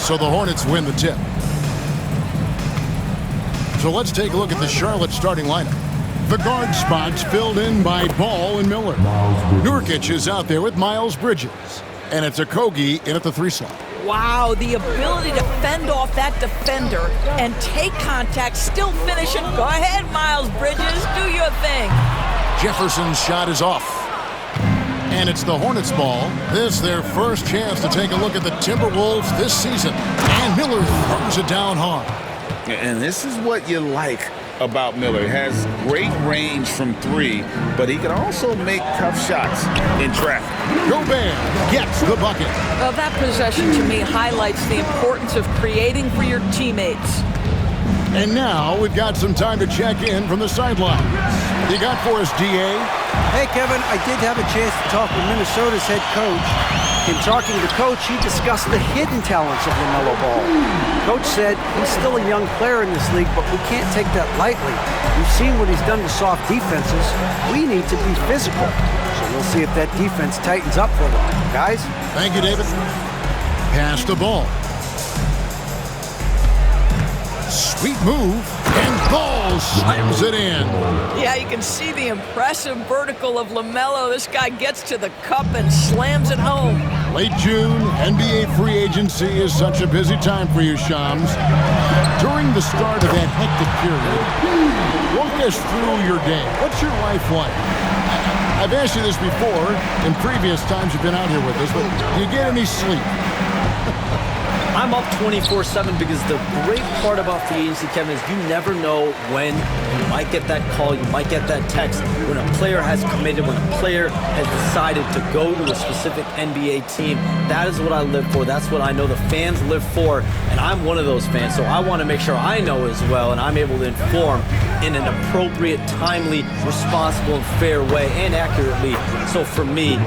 So the Hornets win the tip. So let's take a look at the Charlotte starting lineup. The guard spots filled in by Ball and Miller. Nurkic is out there with Miles Bridges. And it's Okogie in at the 3 slot. Wow, the ability to fend off that defender and take contact, still finish it. Go ahead, Miles Bridges, do your thing. Jefferson's shot is off. And it's the Hornets' ball. This their first chance to take a look at the Timberwolves this season. And Miller throws it down hard. And this is what you like about Miller. He has great range from 3, but he can also make tough shots in traffic. Gobert gets the bucket. Well, that possession to me highlights the importance of creating for your teammates. And now we've got some time to check in from the sideline. You got for us, D.A.? Hey, Kevin, I did have a chance to talk with Minnesota's head coach. In talking to the coach, he discussed the hidden talents of LaMelo Ball. Coach said he's still a young player in this league, but we can't take that lightly. We've seen what he's done to soft defenses. We need to be physical. So we'll see if that defense tightens up for them. Guys? Thank you, David. Pass the ball. Sweet move, and Ball slams it in. Yeah, you can see the impressive vertical of LaMelo. This guy gets to the cup and slams it home. Late June, NBA free agency is such a busy time for you, Shams. During the start of that hectic period, walk us through your day. What's your life like? I've asked you this before in previous times you've been out here with us, but do you get any sleep? I'm up 24/7 because the great part about free agency, Kevin, is you never know when you might get that call, you might get that text, when a player has committed, when a player has decided to go to a specific NBA team. That is what I live for. That's what I know the fans live for, and I'm one of those fans, so I want to make sure I know as well, and I'm able to inform in an appropriate, timely, responsible, and fair way, and accurately. So for me,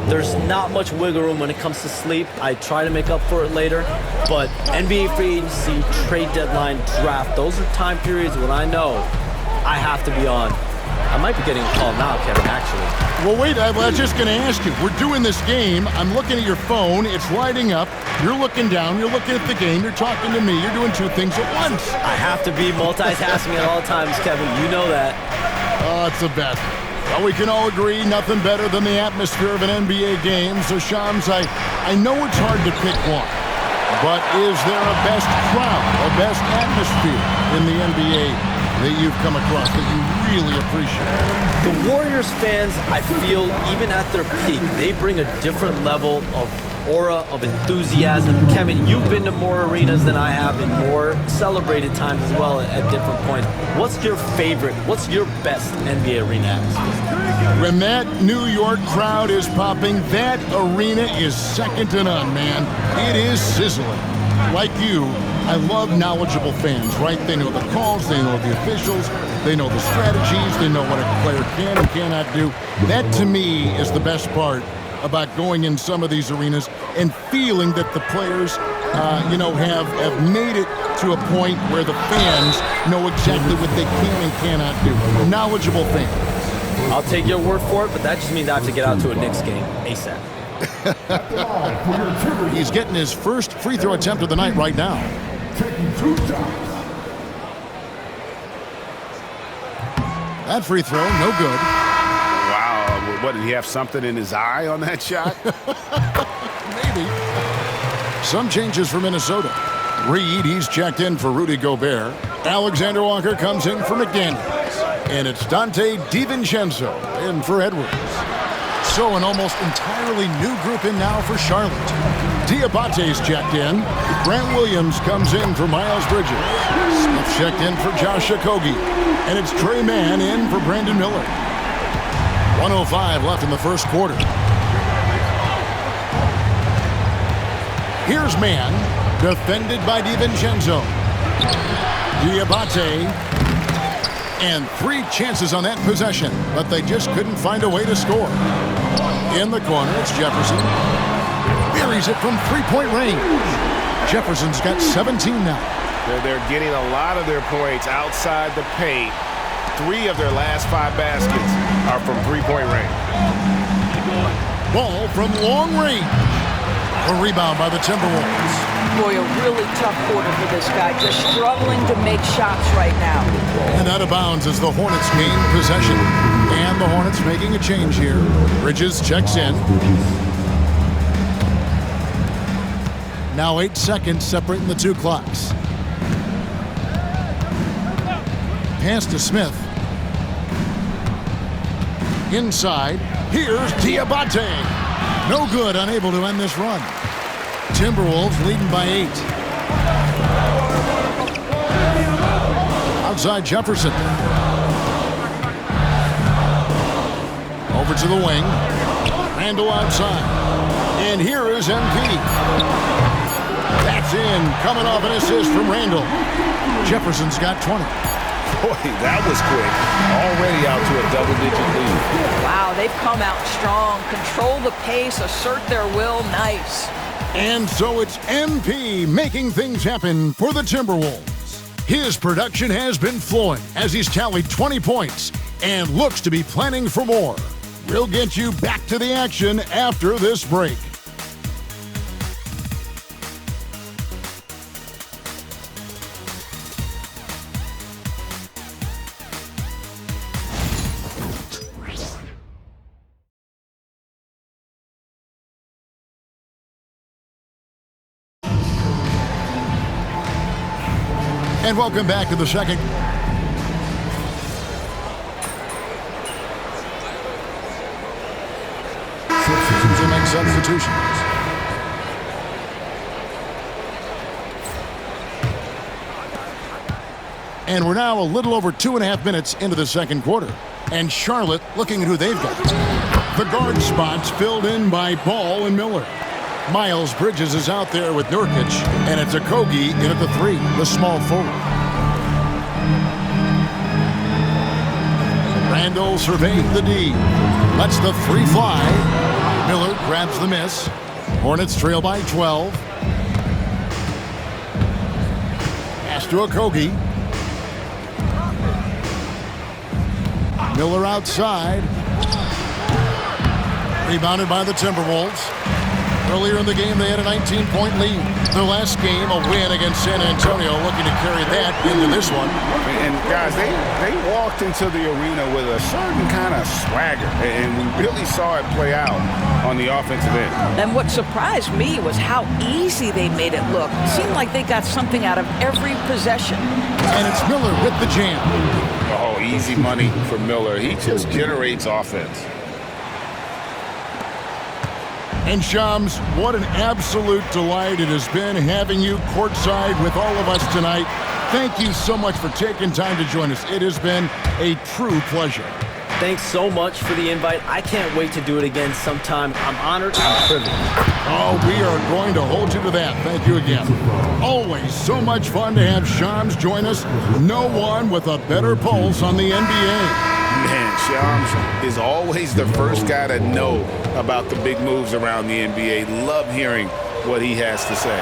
there's not much wiggle room when it comes to sleep. I try to make up for it later. But NBA free agency, trade deadline, draft, those are time periods when I know I have to be on. I might be getting a call now, Kevin, actually. Well, wait, I was just going to ask you. We're doing this game. I'm looking at your phone. It's lighting up. You're looking down. You're looking at the game. You're talking to me. You're doing 2 things at once. I have to be multitasking at all times, Kevin. You know that. Oh, it's the best. Well, we can all agree nothing better than the atmosphere of an NBA game. So, Shams, I know it's hard to pick one. But is there a best crowd, a best atmosphere in the NBA that you've come across that you really appreciate? The Warriors fans, I feel, even at their peak, they bring a different level of aura, of enthusiasm. Kevin, you've been to more arenas than I have in more celebrated times as well at different points. What's your favorite, what's your best NBA arena atmosphere? When that New York crowd is popping, that arena is second to none, man. It is sizzling. Like you, I love knowledgeable fans, right? They know the calls, they know the officials, they know the strategies, they know what a player can and cannot do. That, to me, is the best part about going in some of these arenas and feeling that the players, have made it to a point where the fans know exactly what they can and cannot do. Knowledgeable fans. I'll take your word for it, but that just means I have to get out to a Knicks game ASAP. He's getting his first free throw attempt of the night right now. That free throw, no good. Wow, what, did he have something in his eye on that shot? Maybe. Some changes for Minnesota. Reed, he's checked in for Rudy Gobert. Alexander Walker comes in for McDaniels. And it's Dante DiVincenzo in for Edwards. So an almost entirely new group in now for Charlotte. Diabate's checked in. Grant Williams comes in for Miles Bridges. Smith checked in for Josh Okogie. And it's Trey Mann in for Brandon Miller. 1:05 left in the first quarter. Here's Mann, defended by DiVincenzo. Diabate. And 3 chances on that possession, but they just couldn't find a way to score. In the corner, it's Jefferson. Buries it from 3-point range. Jefferson's got 17 now. They're getting a lot of their points outside the paint. 3 of their last 5 baskets are from 3-point range. Ball from long range. A rebound by the Timberwolves. Boy, a really tough quarter for this guy. Just struggling to make shots right now. And out of bounds as the Hornets gain possession. And the Hornets making a change here. Bridges checks in. Now 8 seconds separating the two clocks. Pass to Smith. Inside. Here's Diabate. No good, unable to end this run. Timberwolves leading by 8. Outside Jefferson. Over to the wing. Randall outside. And here is MP. That's in. Coming off an assist from Randall. Jefferson's got 20. Boy, that was quick. Already out to a double-digit lead. Wow, they've come out strong. Control the pace, assert their will. Nice. And so it's MP making things happen for the Timberwolves. His production has been flowing as he's tallied 20 points and looks to be planning for more. We'll get you back to the action after this break. And welcome back to the second. To make substitutions. And we're now a little over 2.5 minutes into the second quarter. And Charlotte looking at who they've got. The guard spots filled in by Ball and Miller. Miles Bridges is out there with Nurkic, and it's Okogie in at the 3, the small forward. Randall surveying the D. Lets the 3 fly. Miller grabs the miss. Hornets trail by 12. Pass to Okogie. Miller outside. Rebounded by the Timberwolves. Earlier in the game, they had a 19-point lead. Their last game, a win against San Antonio, looking to carry that into this one. And guys, they walked into the arena with a certain kind of swagger, and we really saw it play out on the offensive end. And what surprised me was how easy they made it look. It seemed like they got something out of every possession. And it's Miller with the jam. Oh, easy money for Miller. He just generates offense. And Shams, what an absolute delight it has been having you courtside with all of us tonight. Thank you so much for taking time to join us. It has been a true pleasure. Thanks so much for the invite. I can't wait to do it again sometime. I'm honored. I'm privileged. Oh, we are going to hold you to that. Thank you again. Always so much fun to have Shams join us. No one with a better pulse on the NBA. Man, Shams is always the first guy to know about the big moves around the NBA. Love hearing what he has to say.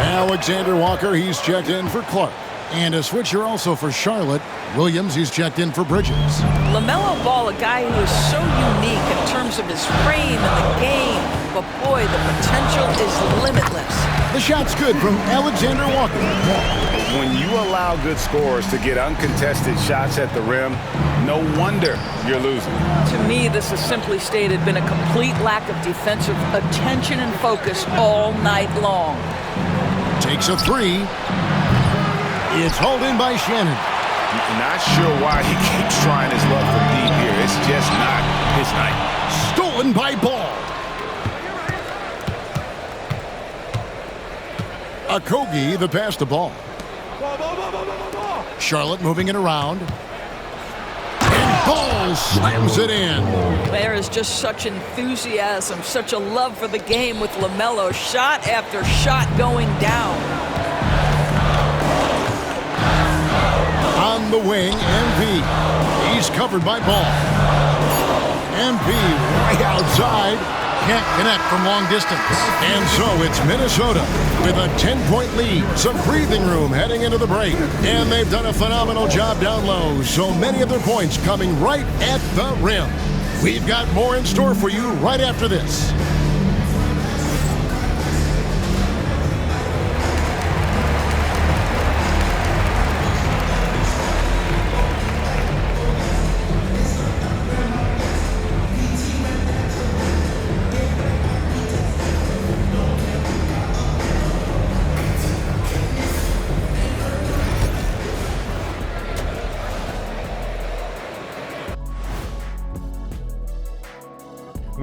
Alexander Walker, he's checked in for Clark. And a switcher also for Charlotte. Williams, he's checked in for Bridges. LaMelo Ball, a guy who is so unique in terms of his frame and the game. But boy, the potential is limitless. The shot's good from Alexander Walker. When you allow good scorers to get uncontested shots at the rim, no wonder you're losing. To me, this has simply stated been a complete lack of defensive attention and focus all night long. Takes a 3. It's hauled in by Shannon. Not sure why he keeps trying his luck from deep here. It's just not his night. Stolen by Ball. Okogie, the pass to Ball. Charlotte moving it around. And Ball slams it in. There is just such enthusiasm, such a love for the game with LaMelo. Shot after shot going down. On the wing, MP. He's covered by Ball. MP right outside. Can't connect from long distance. And so it's Minnesota with a 10-point lead. Some breathing room heading into the break. And they've done a phenomenal job down low. So many of their points coming right at the rim. We've got more in store for you right after this.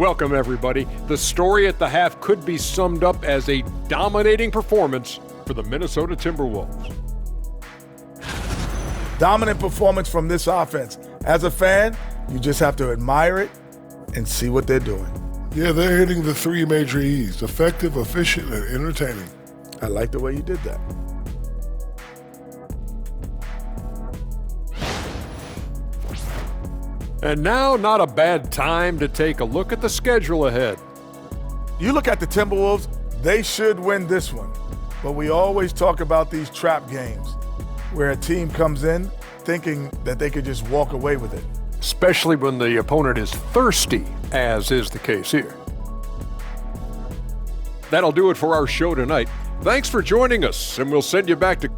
Welcome, everybody. The story at the half could be summed up as a dominating performance for the Minnesota Timberwolves. Dominant performance from this offense. As a fan, you just have to admire it and see what they're doing. Yeah, they're hitting the 3 major E's: effective, efficient, and entertaining. I like the way you did that. And now, not a bad time to take a look at the schedule ahead. You look at the Timberwolves, they should win this one. But we always talk about these trap games where a team comes in thinking that they could just walk away with it. Especially when the opponent is thirsty, as is the case here. That'll do it for our show tonight. Thanks for joining us, and we'll send you back to...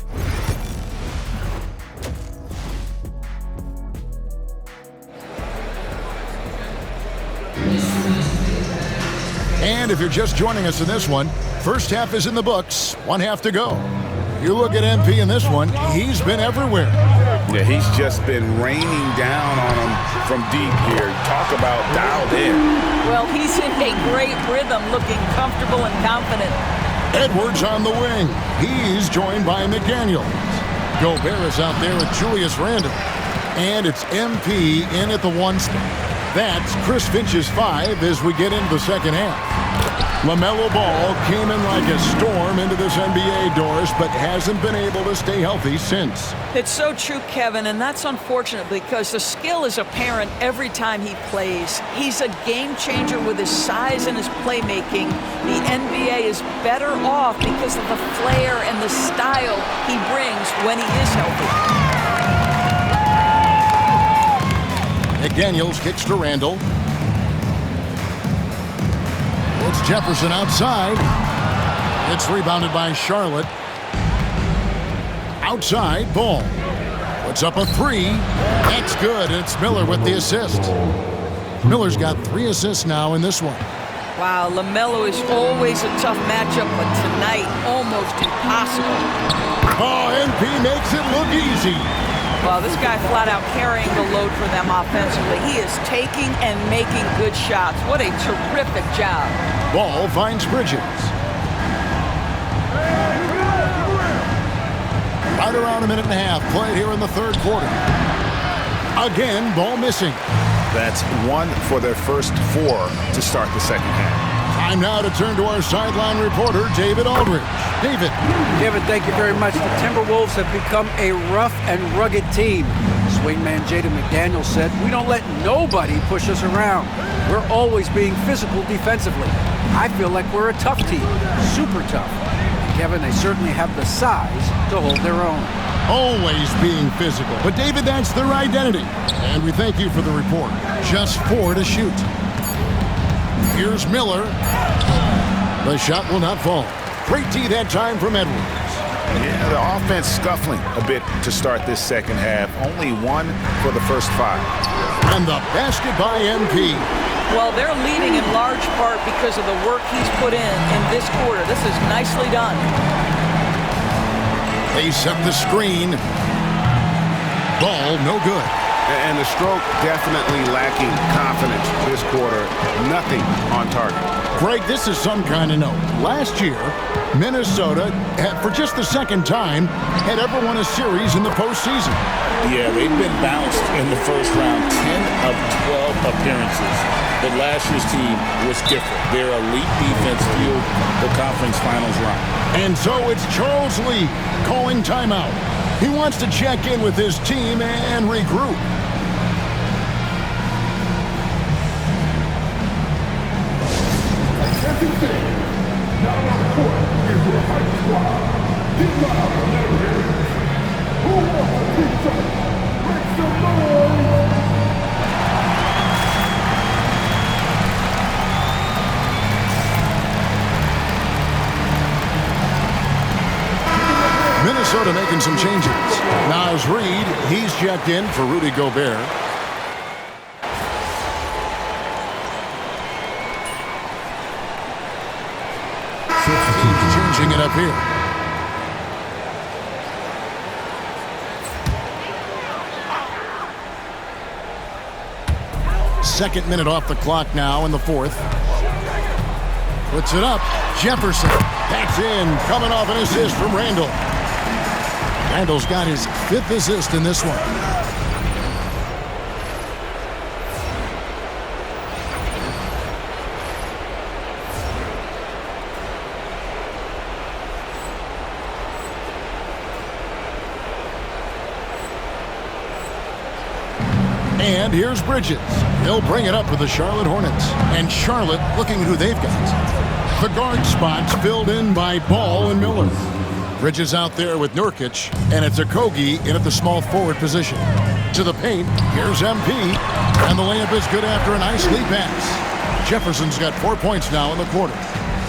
And if you're just joining us in this one, first half is in the books, 1 half to go. You look at MP in this one, he's been everywhere. Yeah, he's just been raining down on him from deep here. Talk about dialed in. Well, he's in a great rhythm, looking comfortable and confident. Edwards on the wing. He's joined by McDaniels. Gobert is out there with Julius Randle. And it's MP in at the 1 spot. That's Chris Finch's 5 as we get into the second half. LaMelo Ball came in like a storm into this NBA, Doris, but hasn't been able to stay healthy since. It's so true, Kevin, and that's unfortunate because the skill is apparent every time he plays. He's a game changer with his size and his playmaking. The NBA is better off because of the flair and the style he brings when he is healthy. McDaniels kicks to Randle. It's Jefferson outside. It's rebounded by Charlotte. Outside, Ball. Puts up a 3. That's good. It's Miller with the assist. Miller's got 3 assists now in this one. Wow, LaMelo is always a tough matchup, but tonight, almost impossible. Oh, MP makes it look easy. Well, this guy flat out carrying the load for them offensively. He is taking and making good shots. What a terrific job. Ball finds Bridges. Right around a minute and a half played here in the third quarter. Again, Ball missing. That's 1 for their first 4 to start the second half. Time now to turn to our sideline reporter, David Aldridge. David. Kevin, thank you very much. The Timberwolves have become a rough and rugged team. Swingman Jaden McDaniels said, "We don't let nobody push us around. We're always being physical defensively. I feel like we're a tough team, super tough." And Kevin, they certainly have the size to hold their own. Always being physical. But David, that's their identity. And we thank you for the report. Just 4 to shoot. Here's Miller. The shot will not fall. Great D that time from Edwards. Yeah, the offense scuffling a bit to start this second half. Only 1 for the first 5. And the basket by MP. Well, they're leading in large part because of the work he's put in this quarter. This is nicely done. They set the screen. Ball no good. And the stroke definitely lacking confidence this quarter. Nothing on target. Greg, this is some kind of note. Last year, Minnesota, for just the second time, had ever won a series in the postseason. Yeah, they've been bounced in the first round, 10 of 12 appearances. But last year's team was different. Their elite defense fueled the conference finals run. And so it's Charles Lee calling timeout. He wants to check in with his team and regroup. Minnesota making some changes. Naz Reid, he's checked in for Rudy Gobert. Changing it up here. 22nd minute off the clock now in the fourth. Puts it up. Jefferson. That's in. Coming off an assist from Randall. Randall's got his 5th assist in this one. And here's Bridges. He'll bring it up for the Charlotte Hornets. And Charlotte looking at who they've got. The guard spots filled in by Ball and Miller. Bridges out there with Nurkic, and it's Okogie in at the small forward position. To the paint, here's MP, and the layup is good after a nice lead pass. Jefferson's got 4 points now in the quarter.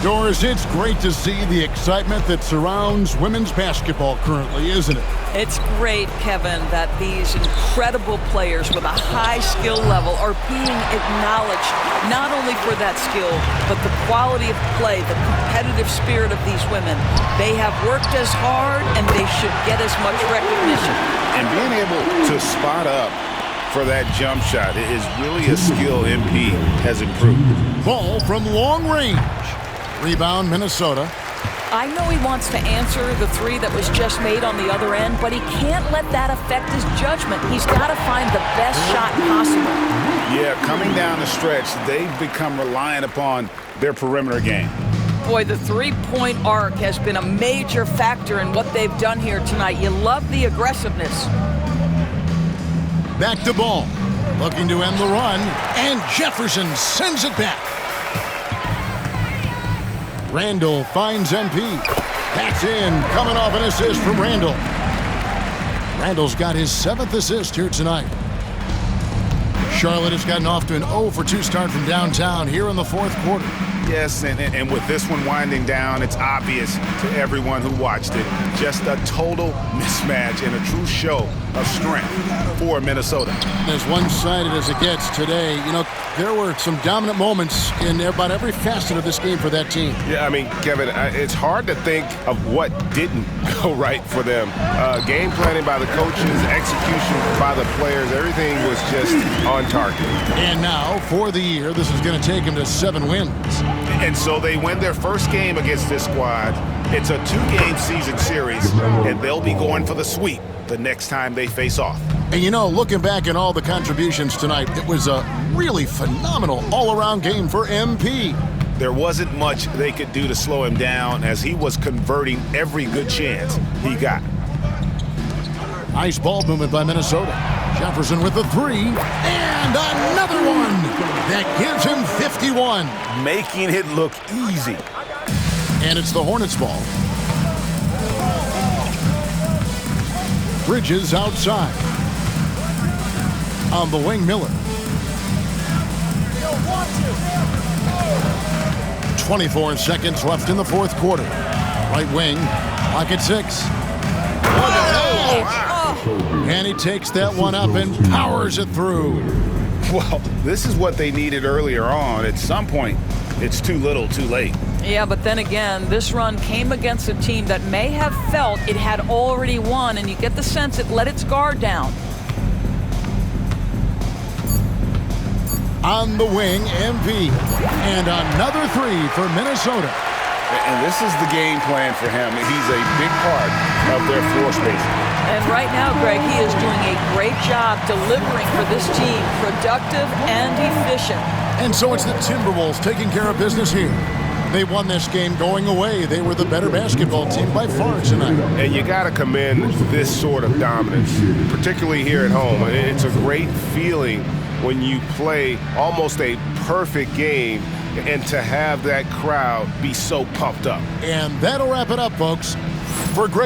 Doris, it's great to see the excitement that surrounds women's basketball currently, isn't it? It's great, Kevin, that these incredible players with a high skill level are being acknowledged, not only for that skill, but the quality of play, the competitive spirit of these women. They have worked as hard, and they should get as much recognition. And being able to spot up for that jump shot is really a skill MP has improved. Ball from long range. Rebound, Minnesota. I know he wants to answer the three that was just made on the other end, but he can't let that affect his judgment. He's got to find the best shot possible. Yeah, coming down the stretch, they've become reliant upon their perimeter game. Boy, the three-point arc has been a major factor in what they've done here tonight. You love the aggressiveness. Back to Ball. Looking to end the run, and Jefferson sends it back. Randall finds MP. That's in. Coming off an assist from Randall. Randall's got his 7th assist here tonight. Charlotte has gotten off to an 0-for-2 start from downtown here in the fourth quarter. Yes, and with this one winding down, it's obvious to everyone who watched it. Just a total mismatch and a true show of strength for Minnesota. As one-sided as it gets today, you know, there were some dominant moments in about every facet of this game for that team. Yeah, I mean, Kevin, it's hard to think of what didn't go right for them. Game planning by the coaches, execution by the players, everything was just on target. And now, for the year, this is going to take them to 7 wins. And so they win their first game against this squad. It's a 2-game season series, and they'll be going for the sweep the next time they face off. And you know, looking back at all the contributions tonight, it was a really phenomenal all-around game for MP. There wasn't much they could do to slow him down as he was converting every good chance he got. Nice ball movement by Minnesota. Jefferson with the 3, and another one that gives him 51. Making it look easy. And it's the Hornets ball. Bridges outside. On the wing, Miller. 24 seconds left in the fourth quarter. Right wing, clock at 6. And he takes that one up and powers it through. Well, this is what they needed earlier on. At some point, it's too little, too late. Yeah, but then again, this run came against a team that may have felt it had already won, and you get the sense it let its guard down. On the wing, MP. And another 3 for Minnesota. And this is the game plan for him. He's a big part of their floor spacing. And right now, Greg, he is doing a great job delivering for this team, productive and efficient. And so it's the Timberwolves taking care of business here. They won this game going away. They were the better basketball team by far tonight. And you got to commend this sort of dominance, particularly here at home. It's a great feeling when you play almost a perfect game and to have that crowd be so pumped up. And that'll wrap it up, folks. For great